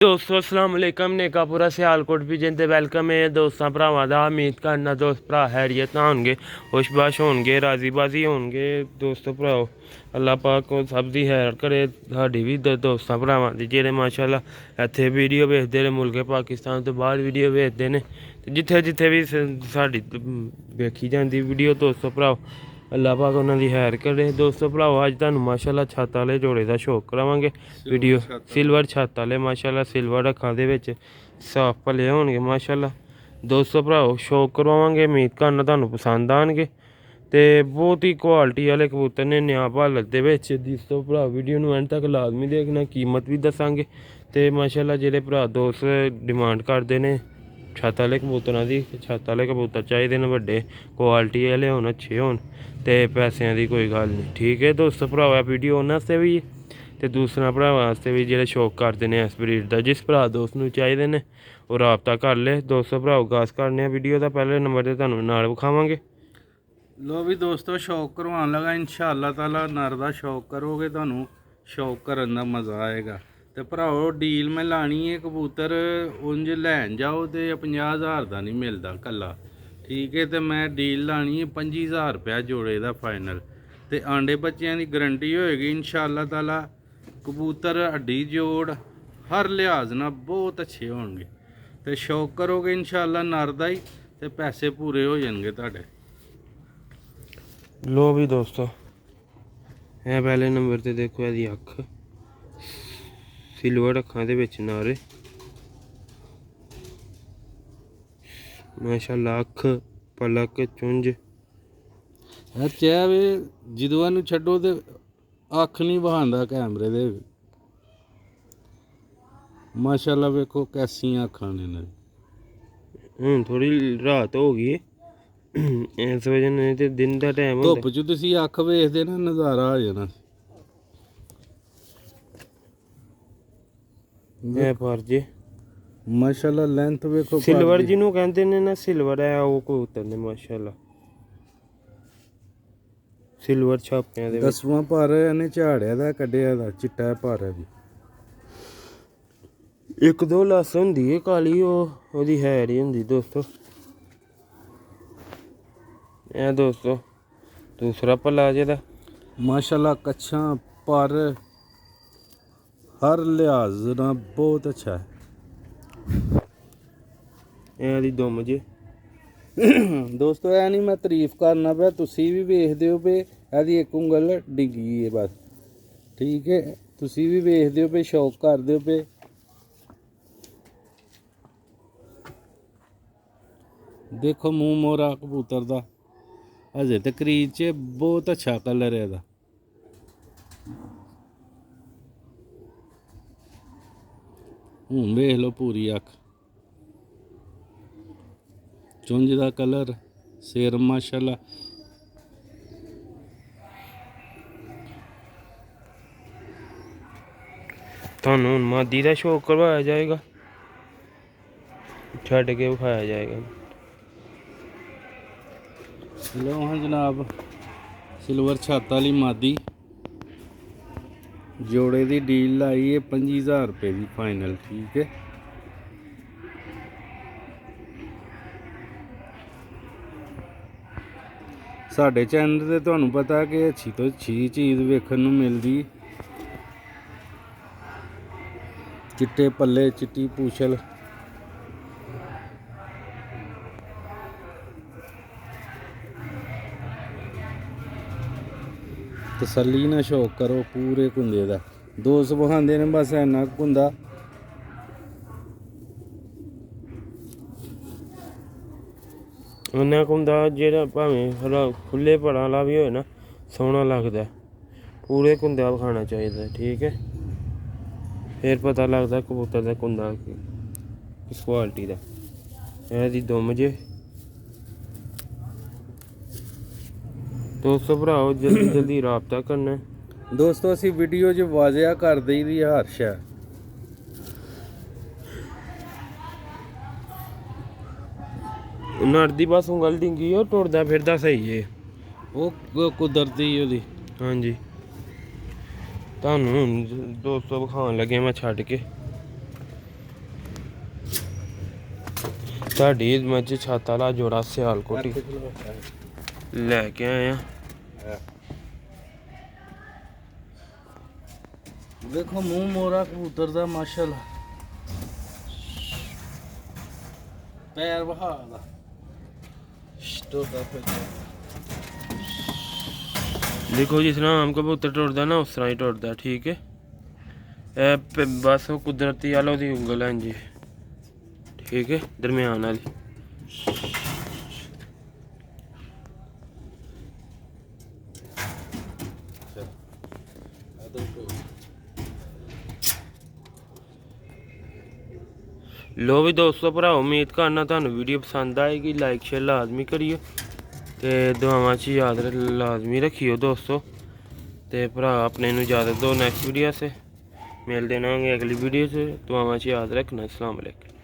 दोस्तों अस्सलाम वालेकुम नेकापुरा सियालकोट भी जिंदे वेलकम है दोस्तों भरावां दा उम्मीद करना दोस्त भरा हैरियत ना होणगे खुशबाश होणगे राजी बाजी होणगे दोस्तों भराओ अल्लाह पाक सब दी खैर करे साडी भी दोस्तां भरावां दी जेह्ड़े माशाअल्लाह इत्थे वीडियो वेखदे ने मुल्के पाकिस्तान तो बाहर वीडियो वेखदे ने ते जित्थे जित्थे भी साडी वेखी जांदी वीडियो दोस्तों भराओ अल्लाह पाक उन्हां दी खैर करे दोस्तों भराओ अज तुहानूं माशाअल्लाह छत्त वाले जोड़े दा शौक करावांगे वीडियो सिल्वर छत्त वाले माशाअल्लाह सिल्वर अक्खां दे विच साफ भले होणगे माशाअल्लाह दोस्तों भराओ शौक करवावांगे उम्मीद करना तुहानूं पसंद आउणगे ते बहुत ही क्वालिटी वाले कबूतर ने न्याप हालत दे विच दोस्तों भराओ वीडियो नूं एंड तक लाजमी देखना कीमत भी दसांगे ते माशाअल्लाह जेह्ड़े भरा दोस्त डिमांड करदे ने छत्त वाले कबूतरां दी छत्त वाले कबूतर चाहिए ने वड्डे क्वालिटी वाले होन अच्छे होन ते पैसिਆਂ दी कोई गल नहीं ठीक है दोस्तों भरावा वीडियो उन्हां आस्ते भी ते दूसरा भरावां आस्ते भी जेह्ड़े शौक करदे ने इस ब्रीड दा जिस भरा दोस्त नूं चाहिए ने ओह् राबता कर ले दोस्तों भराओ गास करने वीडियो दा पैह्ले नंबर ते तुहानूं नाल विखावांगे लो भी दोस्तों शौक करवान लगा इंशाअल्लाह ताला नर दा शौक करोगे तुहानूं शौक करन दा मज़ा आएगा ते भराओ डील मैं लानी है कबूतर उंज लैन जाओ तो 50,000 का नहीं मिलता कला ठीक है तो मैं डील लानी है 25,000 रुपया जोड़े का फाइनल तो आंडे बच्चों की गारंटी होएगी इंशाअल्लाह ताला कबूतर हड्डी जोड़ हर लिहाज ना बहुत अच्छे होंगे तो शौक करोगे इंशाअल्लाह नर दा ही तो पैसे पूरे हो जाएंगे तुहाडे लो भी दोस्तों है पहले नंबर ते देखो इहदी अख सिल्वर अखां दे विच नारे माशाअल्लाह अख पलक चुंझ चाहे वे जिदुआ नूं छड्डो ते अख नहीं बहांदा कैमरे दे माशाअल्लाह वेखो कैसियां अखां ने हुण थोड़ी रात हो गई इस वजह ने ते दिन दा टाइम धुप च तुसीं अख वेखदे ना नज़ारा आ जाना है फर्ज माशाअल्लाह लेंथ वेखो सिल्वर जिन्हों कहते ने ना सिल्वर है वो कबूतर ने माशाअल्लाह सिल्वर छापियां दे 10वां पर इन्हें झाड़िया दा कड्ढिया दा चिट्टा पर है भी एक दो लस हुंदी है काली ओहदी हैर ही हुंदी दोस्तों ए दोस्तों दूसरा पला जेह्दा माशाअल्लाह कच्छां पर हर लिहाज ना बहुत अच्छा है ਇਹਦੀ ਦੁਮ ਜੇ दोस्तों ऐ नहीं मैं तारीफ करना पे तुसी भी वेखदे हो पे ਇਹਦੀ एक उंगल डिग्गी है बस ठीक है तुसी भी वेखदे हो पे शौक करदे हो पे देखो मूंह मोरा कबूतर दा अजे ते क्रीज च बहुत अच्छा कलर है ਇਹਦਾ ਹੁਣ ਵੇਖ ਲਓ ਪੂਰੀ ਅੱਖ ਚੁੰਝ ਦਾ ਕਲਰ ਸਿਰ ਮਾਸ਼ਾਅੱਲਾ ਤੁਹਾਨੂੰ ਹੁਣ ਮਾਦੀ ਦਾ ਸ਼ੌਕ ਕਰਵਾਇਆ ਜਾਏਗਾ ਛੱਡ ਕੇ ਵਿਖਾਇਆ ਜਾਏਗਾ लो हाँ जनाब सिल्वर छत्त वाली मादी जोड़े की डील लाई है 25,000 रुपये की फाइनल ठीक है साढ़े चैनल से तुहानूं पता कि अच्छी तो अच्छी चीज़ वेखण नूं मिलदी चिट्टे पल्ले चिट्टी पूछल तसल्ली ना शौक करो पूरे कुंदे दा दोस्त बखांदे ने बस इन्ना कुंदा ਉਹਨਾਂ ਹੁੰਦਾ ਜਿਹੜਾ ਭਾਵੇਂ ਖੁੱਲੇ ਪੜਾਂ ਵਾਲਾ ਵੀ ਹੋਏ ਨਾ ਸੋਹਣਾ ਲੱਗਦਾ ਪੂਰੇ ਕੁੰਦਾ ਵਿਖਾਉਣਾ ਚਾਹੀਦਾ ਠੀਕ ਹੈ ਫਿਰ ਪਤਾ ਲੱਗਦਾ ਕਬੂਤਰ ਦਾ ਕੁੰਦਾ ਕਿਸ ਕੁਆਲਿਟੀ ਦਾ ਇਹਦੀ ਦੁਮ ਜੇ दोस्तों भराओ जल्दी जल्दी राबता करना दोस्तों असी वीडियो च वाजिया कर दी दी हर शै नर दी बस उंगल डिंगी और टुरदा फिरदा सही है वो कुदरती ओदी हाँ जी ਤੁਹਾਨੂੰ ਹੁਣ ਦੋਸਤੋ ਵਿਖਾਉਣ ਲੱਗੇ ਮੈਂ ਛੱਡ ਕੇ ਸਾਡੀ ਮੱਝ ਛਾਤਾ ਵਾਲਾ ਜੋੜਾ ਸਿਆਲਕੋਟ ਹੀ ਲੈ ਕੇ ਆਏ ਆ। ਦੇਖੋ ਮੂੰਹ ਮੋਰਾ ਕਬੂਤਰ ਦਾ ਮਾਸ਼ਾਅੱਲਾ, ਪੈਰ ਵਹਾ ਦਾ ਦਾ देखो जिस तरह आम कबूतर टुरदा ना उस तरह ही टुरदा, ठीक है। बस वो कुदरती वालों की उंगल है जी, ठीक है, दरम्यान वाली। लो भी दोस्तों भरा, उम्मीद करना तुहानू वीडियो पसंद आएगी। लाइक शेयर लाजमी करियो ते दुआवां च याद लाजमी रखियो दोस्तों। ते भरा अपने नू इजाजत दो, नैक्सट वीडियो से मिल देना अगली वीडियो से। दुआवां च याद रखना। अस्सलाम वालेकुम।